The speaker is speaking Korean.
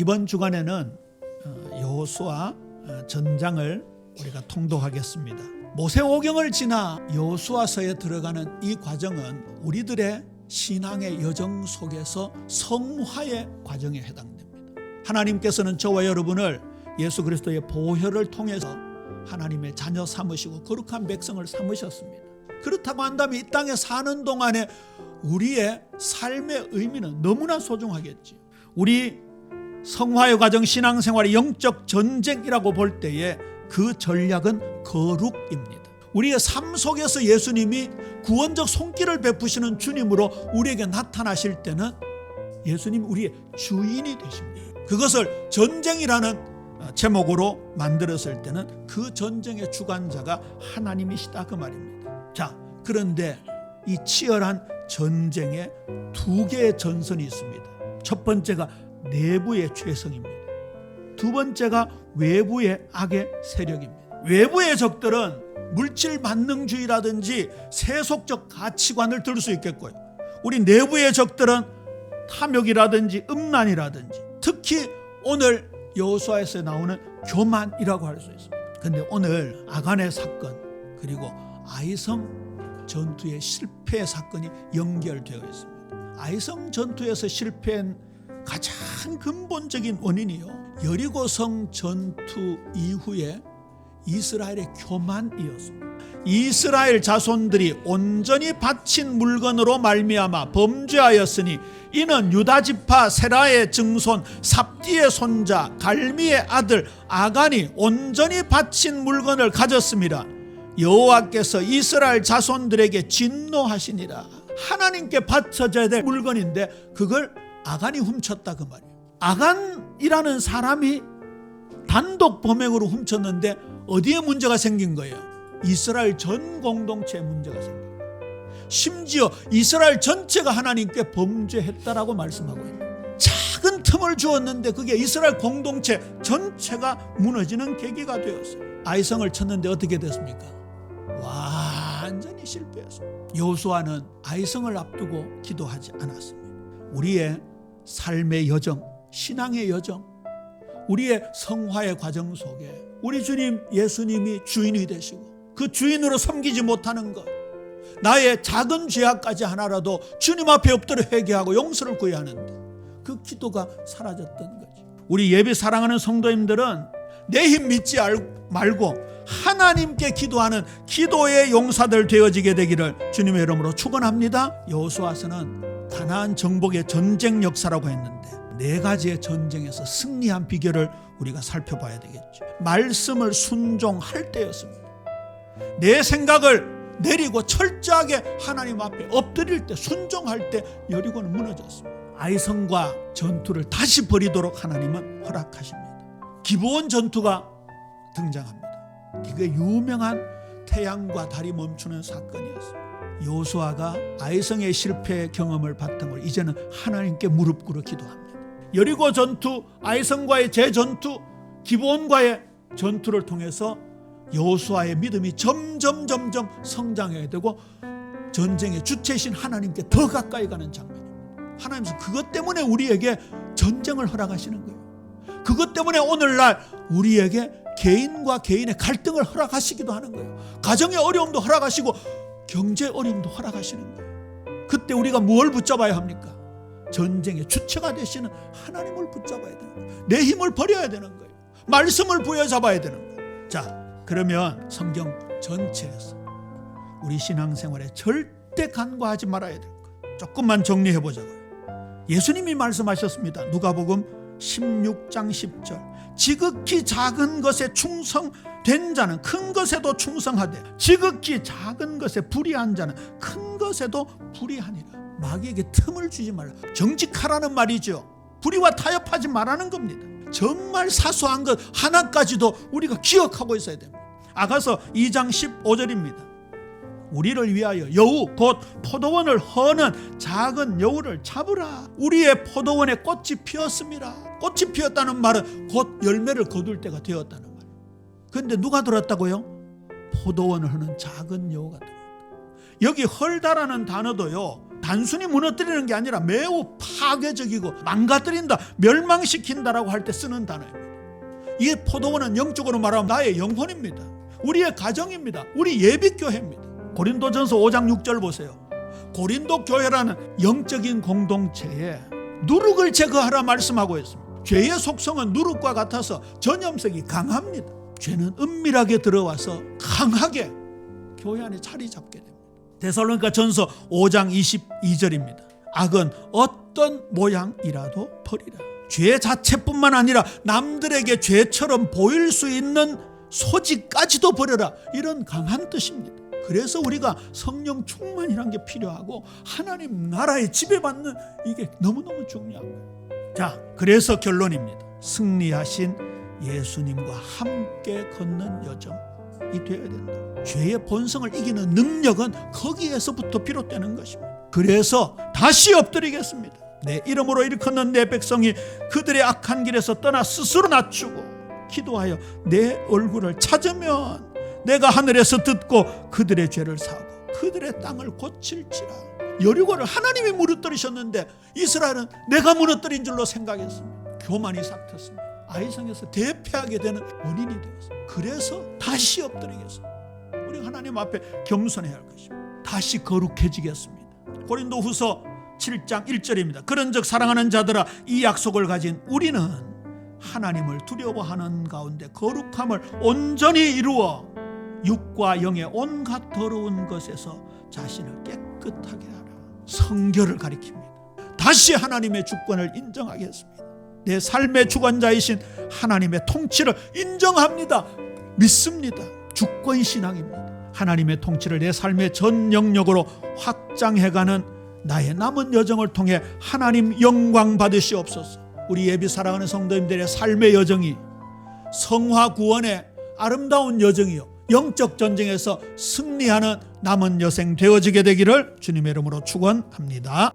이번 주간에는 여호수아 전장을 우리가 통독하겠습니다. 모세오경을 지나 여호수아서에 들어가는 이 과정은 우리들의 신앙의 여정 속에서 성화의 과정에 해당됩니다. 하나님께서는 저와 여러분을 예수 그리스도의 보혈을 통해서 하나님의 자녀 삼으시고 거룩한 백성을 삼으셨습니다. 그렇다고 한다면 이 땅에 사는 동안에 우리의 삶의 의미는 너무나 소중하겠지요. 우리 성화의 과정, 신앙생활의 영적 전쟁이라고 볼 때에 그 전략은 거룩입니다. 우리의 삶 속에서 예수님이 구원적 손길을 베푸시는 주님으로 우리에게 나타나실 때는 예수님 우리의 주인이 되십니다. 그것을 전쟁이라는 제목으로 만들었을 때는 그 전쟁의 주관자가 하나님이시다 그 말입니다. 자, 그런데 이 치열한 전쟁에 두 개의 전선이 있습니다. 첫 번째가 내부의 죄성입니다. 두 번째가 외부의 악의 세력입니다. 외부의 적들은 물질 만능주의라든지 세속적 가치관을 들 수 있겠고요. 우리 내부의 적들은 탐욕이라든지 음란이라든지 특히 오늘 여호수아에서 나오는 교만이라고 할 수 있습니다. 그런데 오늘 아간의 사건 그리고 아이성 전투의 실패 사건이 연결되어 있습니다. 아이성 전투에서 실패한 가장 근본적인 원인이요, 여리고성 전투 이후에 이스라엘의 교만이었습니다. 이스라엘 자손들이 온전히 바친 물건으로 말미암아 범죄하였으니 이는 유다지파 세라의 증손 삽디의 손자 갈미의 아들 아간이 온전히 바친 물건을 가졌습니다. 여호와께서 이스라엘 자손들에게 진노하시니라. 하나님께 바쳐져야 될 물건인데 그걸 아간이 훔쳤다 그 말이에요. 아간이라는 사람이 단독 범행으로 훔쳤는데 어디에 문제가 생긴 거예요? 이스라엘 전 공동체에 문제가 생긴 거예요. 심지어 이스라엘 전체가 하나님께 범죄했다라고 말씀하고 있는 작은 틈을 주었는데 그게 이스라엘 공동체 전체가 무너지는 계기가 되었어요. 아이성을 쳤는데 어떻게 됐습니까? 완전히 실패했습니다. 여호수아는 아이성을 앞두고 기도하지 않았습니다. 우리의 삶의 여정, 신앙의 여정, 우리의 성화의 과정 속에 우리 주님 예수님이 주인이 되시고 그 주인으로 섬기지 못하는 것, 나의 작은 죄악까지 하나라도 주님 앞에 엎드려 회개하고 용서를 구해야 하는데 그 기도가 사라졌던 거지. 우리 예비 사랑하는 성도님들은 내 힘 믿지 말고 하나님께 기도하는 기도의 용사들 되어지게 되기를 주님의 이름으로 축원합니다. 여호수아서는 가나안 정복의 전쟁 역사라고 했는데 네 가지의 전쟁에서 승리한 비결을 우리가 살펴봐야 되겠죠. 말씀을 순종할 때였습니다. 내 생각을 내리고 철저하게 하나님 앞에 엎드릴 때, 순종할 때 여리고는 무너졌습니다. 아이성과 전투를 다시 벌이도록 하나님은 허락하십니다. 기브온 전투가 등장합니다. 그게 유명한 태양과 달이 멈추는 사건이었습니다. 여호수아가 아이성의 실패 경험을 바탕으로 이제는 하나님께 무릎 꿇어 기도합니다. 여리고 전투, 아이성과의 재전투, 기브온과의 전투를 통해서 여호수아의 믿음이 점점 성장해야 되고 전쟁의 주체이신 하나님께 더 가까이 가는 장면입니다. 하나님은 그것 때문에 우리에게 전쟁을 허락하시는 거예요. 그것 때문에 오늘날 우리에게 개인과 개인의 갈등을 허락하시기도 하는 거예요. 가정의 어려움도 허락하시고 경제 어려움도 허락하시는 거예요. 그때 우리가 뭘 붙잡아야 합니까? 전쟁의 주체가 되시는 하나님을 붙잡아야 되는 거예요. 내 힘을 버려야 되는 거예요. 말씀을 부여잡아야 되는 거예요. 자, 그러면 성경 전체에서 우리 신앙생활에 절대 간과하지 말아야 될 거예요. 조금만 정리해 보자고요. 예수님이 말씀하셨습니다. 누가복음 16장 10절. 지극히 작은 것에 충성된 자는 큰 것에도 충성하되 지극히 작은 것에 불의한 자는 큰 것에도 불의하니라. 마귀에게 틈을 주지 말라. 정직하라는 말이죠. 불의와 타협하지 말라는 겁니다. 정말 사소한 것 하나까지도 우리가 기억하고 있어야 됩니다. 아가서 2장 15절입니다. 우리를 위하여 여우 곧 포도원을 허는 작은 여우를 잡으라. 우리의 포도원에 꽃이 피었습니다. 꽃이 피었다는 말은 곧 열매를 거둘 때가 되었다는 말이에요. 그런데 누가 들었다고요? 포도원을 허는 작은 여우가 들었다. 여기 헐다라는 단어도요, 단순히 무너뜨리는 게 아니라 매우 파괴적이고 망가뜨린다, 멸망시킨다라고 할 때 쓰는 단어입니다. 이 포도원은 영적으로 말하면 나의 영혼입니다. 우리의 가정입니다. 우리 예비교회입니다. 고린도전서 5장 6절 보세요. 고린도 교회라는 영적인 공동체에 누룩을 제거하라 말씀하고 있습니다. 죄의 속성은 누룩과 같아서 전염성이 강합니다. 죄는 은밀하게 들어와서 강하게 교회 안에 자리 잡게 됩니다. 데살로니가 전서 5장 22절입니다. 악은 어떤 모양이라도 버리라. 죄 자체뿐만 아니라 남들에게 죄처럼 보일 수 있는 소지까지도 버려라. 이런 강한 뜻입니다. 그래서 우리가 성령 충만이라는 게 필요하고 하나님 나라에 지배받는 이게 너무너무 중요한 거예요. 자, 그래서 결론입니다. 승리하신 예수님과 함께 걷는 여정이 되어야 된다. 죄의 본성을 이기는 능력은 거기에서부터 비롯되는 것입니다. 그래서 다시 엎드리겠습니다. 내 이름으로 일컫는 내 백성이 그들의 악한 길에서 떠나 스스로 낮추고 기도하여 내 얼굴을 찾으면 내가 하늘에서 듣고 그들의 죄를 사하고 그들의 땅을 고칠지라. 여리고를 하나님이 무너뜨리셨는데 이스라엘은 내가 무너뜨린 줄로 생각했습니다. 교만이 싹텄습니다. 아이성에서 대패하게 되는 원인이 되었습니다. 그래서 다시 엎드리겠습니다. 우리 하나님 앞에 겸손해야 할 것입니다. 다시 거룩해지겠습니다. 고린도후서 7장 1절입니다. 그런즉 사랑하는 자들아, 이 약속을 가진 우리는 하나님을 두려워하는 가운데 거룩함을 온전히 이루어 육과 영의 온갖 더러운 것에서 자신을 깨끗하게 하라. 성결을 가리킵니다. 다시 하나님의 주권을 인정하겠습니다. 내 삶의 주관자이신 하나님의 통치를 인정합니다. 믿습니다. 주권신앙입니다. 하나님의 통치를 내 삶의 전 영역으로 확장해가는 나의 남은 여정을 통해 하나님 영광 받으시옵소서. 우리 예비 사랑하는 성도님들의 삶의 여정이 성화 구원의 아름다운 여정이요, 영적 전쟁에서 승리하는 남은 여생 되어지게 되기를 주님의 이름으로 축원합니다.